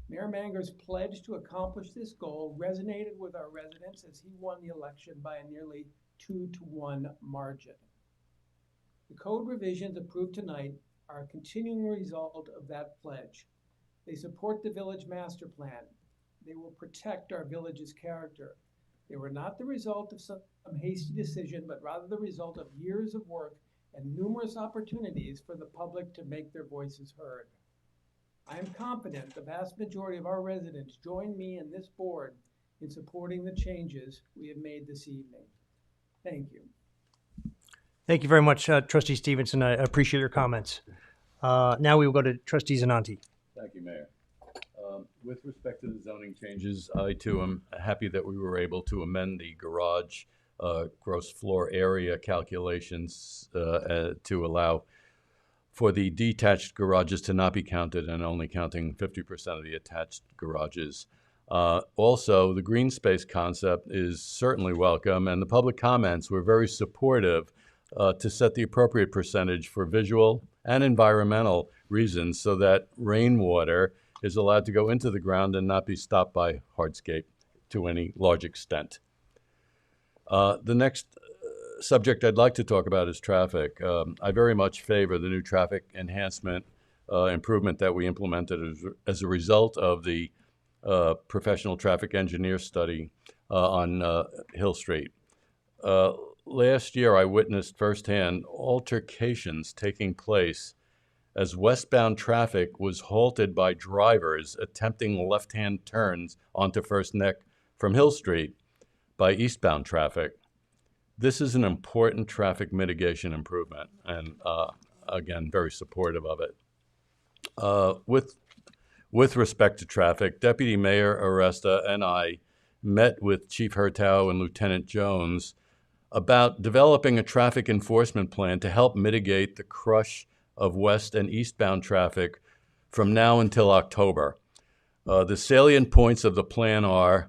Mayor Manger's pledge to accomplish this goal resonated with our residents as he won the election by a nearly 2-to-1 margin. The code revisions approved tonight are a continuing result of that pledge. They support the village master plan. They will protect our village's character. They were not the result of some hasty decision, but rather the result of years of work and numerous opportunities for the public to make their voices heard. I am confident the vast majority of our residents join me and this board in supporting the changes we have made this evening. Thank you. Thank you very much, Trustee Stevenson. I appreciate your comments. Now we will go to Trustee Zananti. Thank you, Mayor. With respect to the zoning changes, I too am happy that we were able to amend the garage gross floor area calculations to allow for the detached garages to not be counted and only counting 50% of the attached garages. Also, the green space concept is certainly welcome, and the public comments were very supportive to set the appropriate percentage for visual and environmental reasons so that rainwater is allowed to go into the ground and not be stopped by hardscape to any large extent. The next subject I'd like to talk about is traffic. I very much favor the new traffic enhancement improvement that we implemented as a result of the professional traffic engineer study on Hill Street. Last year, I witnessed firsthand altercations taking place as westbound traffic was halted by drivers attempting left-hand turns onto First Neck from Hill Street by eastbound traffic. This is an important traffic mitigation improvement, and again, very supportive of it. With respect to traffic, Deputy Mayor Aresta and I met with Chief Hertow and Lieutenant Jones about developing a traffic enforcement plan to help mitigate the crush of west and eastbound traffic from now until October. The salient points of the plan are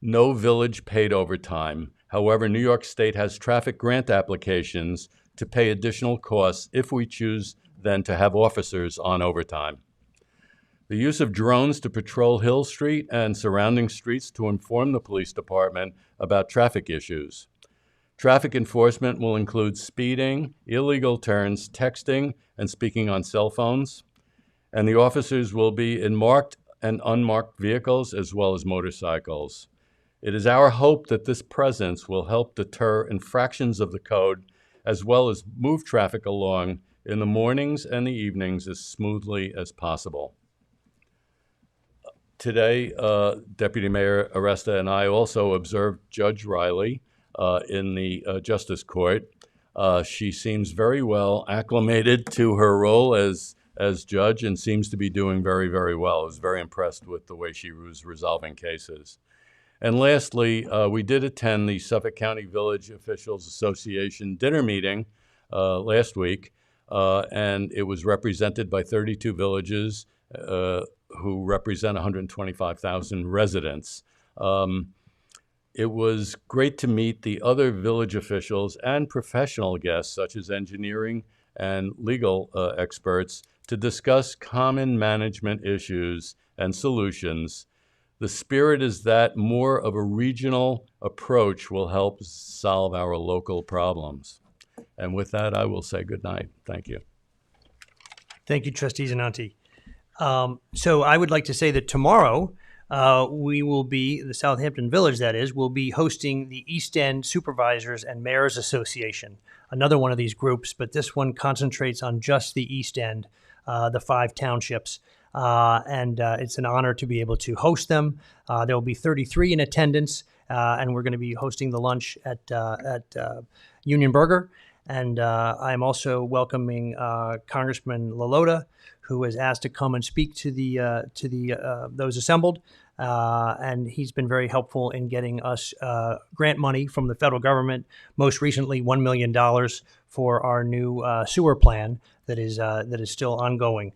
no village paid overtime. However, New York State has traffic grant applications to pay additional costs if we choose then to have officers on overtime. The use of drones to patrol Hill Street and surrounding streets to inform the police department about traffic issues. Traffic enforcement will include speeding, illegal turns, texting, and speaking on cell phones. And the officers will be in marked and unmarked vehicles as well as motorcycles. It is our hope that this presence will help deter infractions of the code as well as move traffic along in the mornings and the evenings as smoothly as possible. Today, Deputy Mayor Aresta and I also observed Judge Riley in the Justice Court. She seems very well acclimated to her role as judge and seems to be doing very, very well. I was very impressed with the way she was resolving cases. And lastly, we did attend the Suffolk County Village Officials Association dinner meeting last week, and it was represented by 32 villages who represent 125,000 residents. It was great to meet the other village officials and professional guests, such as engineering and legal experts, to discuss common management issues and solutions. The spirit is that more of a regional approach will help solve our local problems. And with that, I will say good night. Thank you. Thank you, Trustee Zananti. So I would like to say that tomorrow, we will be, the Southampton Village that is, will be hosting the East End Supervisors and Mayors Association, another one of these groups, but this one concentrates on just the East End, the 5 townships. And it's an honor to be able to host them. There will be 33 in attendance, and we're going to be hosting the lunch at Union Burger. And I'm also welcoming Congressman Lalota, who has asked to come and speak to those assembled. And he's been very helpful in getting us grant money from the federal government, most recently $1 million for our new sewer plan that is still ongoing.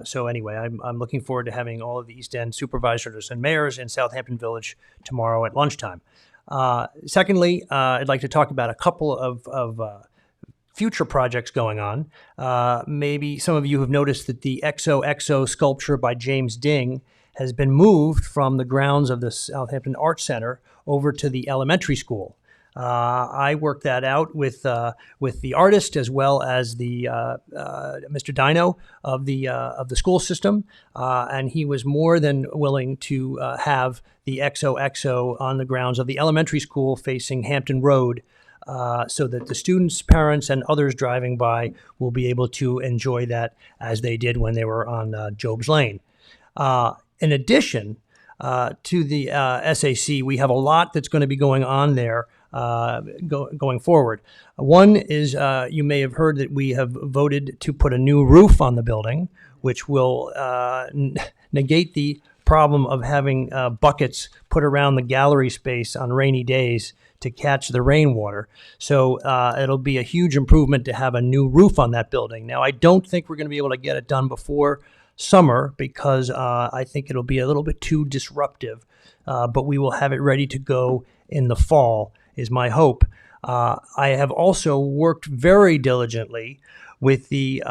So anyway, I'm looking forward to having all of the East End supervisors and mayors in Southampton Village tomorrow at lunchtime. Secondly, I'd like to talk about a couple of future projects going on. Maybe some of you have noticed that the XOXO sculpture by James Ding has been moved from the grounds of the Southampton Arts Center over to the elementary school. I worked that out with the artist as well as the Mr. Dino of the school system, and he was more than willing to have the XOXO on the grounds of the elementary school facing Hampton Road, so that the students, parents, and others driving by will be able to enjoy that as they did when they were on Job's Lane. In addition to the SAC, we have a lot that's going to be going on there going forward. One is you may have heard that we have voted to put a new roof on the building, which will negate the problem of having buckets put around the gallery space on rainy days to catch the rainwater. So it'll be a huge improvement to have a new roof on that building. Now, I don't think we're going to be able to get it done before summer because I think it'll be a little bit too disruptive, but we will have it ready to go in the fall, is my hope. I have also worked very diligently with the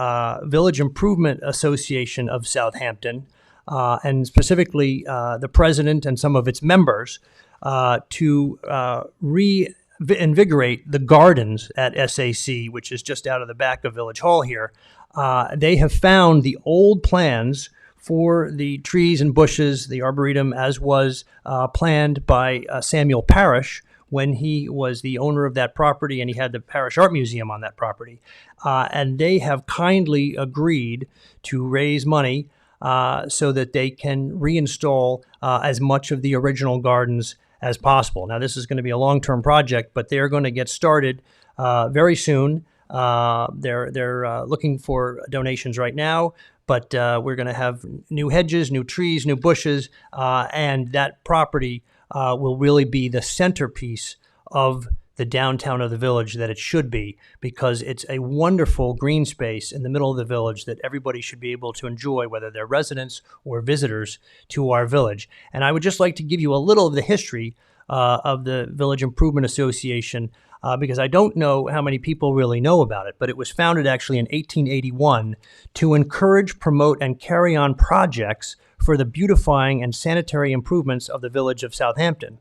Village Improvement Association of Southampton, and specifically the president and some of its members, to reinvigorate the gardens at SAC, which is just out of the back of Village Hall here. They have found the old plans for the trees and bushes, the arboretum, as was planned by Samuel Parrish when he was the owner of that property and he had the Parish Art Museum on that property. And they have kindly agreed to raise money so that they can reinstall as much of the original gardens as possible. Now, this is going to be a long-term project, but they're going to get started very soon. They're looking for donations right now, but we're going to have new hedges, new trees, new bushes, and that property will really be the centerpiece of the downtown of the village that it should be, because it's a wonderful green space in the middle of the village that everybody should be able to enjoy, whether they're residents or visitors to our village. And I would just like to give you a little of the history of the Village Improvement Association, because I don't know how many people really know about it, but it was founded actually in 1881 to encourage, promote, and carry on projects for the beautifying and sanitary improvements of the village of Southampton.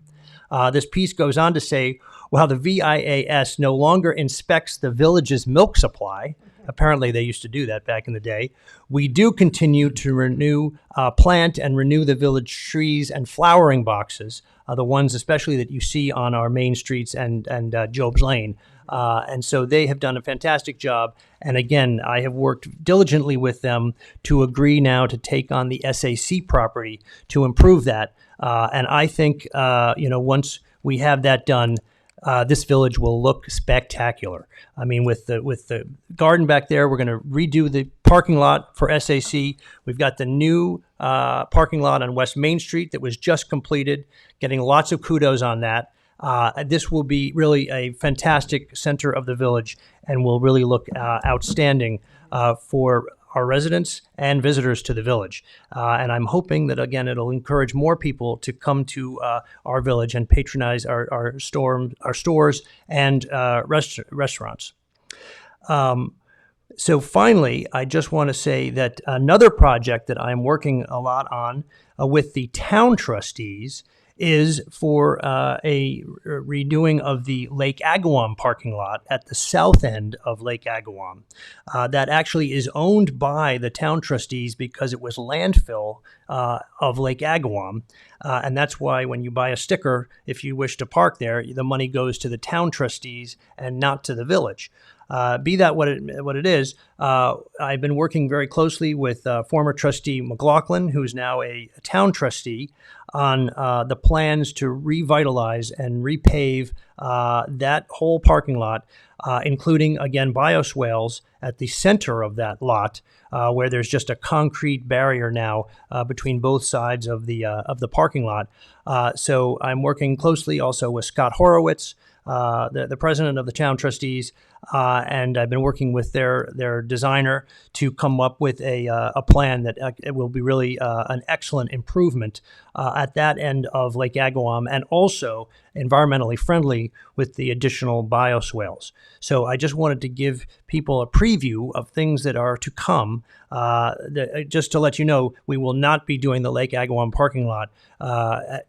This piece goes on to say, while the VIAS no longer inspects the village's milk supply, apparently they used to do that back in the day, we do continue to plant and renew the village trees and flowering boxes, the ones especially that you see on our main streets and Job's Lane. And so they have done a fantastic job. And again, I have worked diligently with them to agree now to take on the SAC property to improve that. And I think, once we have that done, this village will look spectacular. I mean, with the garden back there, we're going to redo the parking lot for SAC. We've got the new parking lot on West Main Street that was just completed, getting lots of kudos on that. This will be really a fantastic center of the village and will really look outstanding for our residents and visitors to the village. And I'm hoping that, again, it'll encourage more people to come to our village and patronize our stores and restaurants. So finally, I just want to say that another project that I'm working a lot on with the town trustees is for a redoing of the Lake Agawam parking lot at the south end of Lake Agawam. That actually is owned by the town trustees because it was landfill of Lake Agawam. And that's why when you buy a sticker, if you wish to park there, the money goes to the town trustees and not to the village. Be that what it is, I've been working very closely with former trustee McLaughlin, who's now a town trustee, on the plans to revitalize and repave that whole parking lot, including, again, bioswales at the center of that lot, where there's just a concrete barrier now between both sides of the parking lot. So I'm working closely also with Scott Horowitz, the president of the town trustees, and I've been working with their designer to come up with a plan that it will be really an excellent improvement at that end of Lake Agawam, and also environmentally friendly with the additional bioswales. So I just wanted to give people a preview of things that are to come. Just to let you know, we will not be doing the Lake Agawam parking lot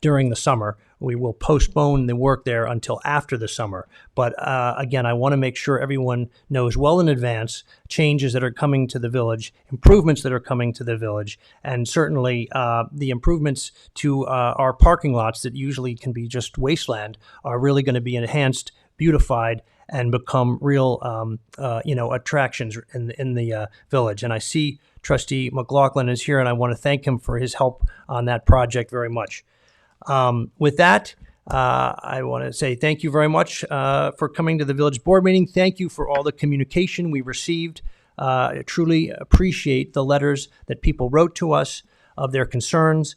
during the summer. We will postpone the work there until after the summer. But again, I want to make sure everyone knows well in advance changes that are coming to the village, improvements that are coming to the village, and certainly the improvements to our parking lots that usually can be just wasteland are really going to be enhanced, beautified, and become real, attractions in the village. And I see Trustee McLaughlin is here, and I want to thank him for his help on that project very much. With that, I want to say thank you very much for coming to the village board meeting. Thank you for all the communication we received. I truly appreciate the letters that people wrote to us of their concerns.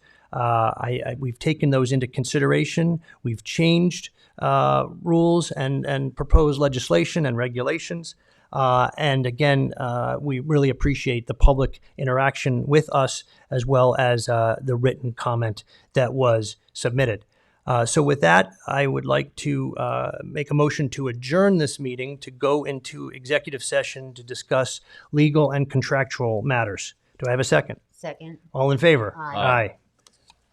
We've taken those into consideration. We've changed rules and proposed legislation and regulations. And again, we really appreciate the public interaction with us, as well as the written comment that was submitted. So with that, I would like to make a motion to adjourn this meeting to go into executive session to discuss legal and contractual matters. Do I have a second? Second. All in favor? Aye. Aye.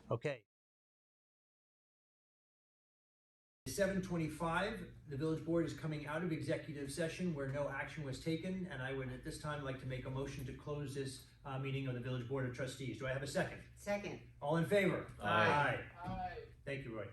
Okay. 7:25, the village board is coming out of executive session where no action was taken, and I would at this time like to make a motion to close this meeting of the village board of trustees. Do I have a second? Second. All in favor? Aye. Aye. Thank you, Roy.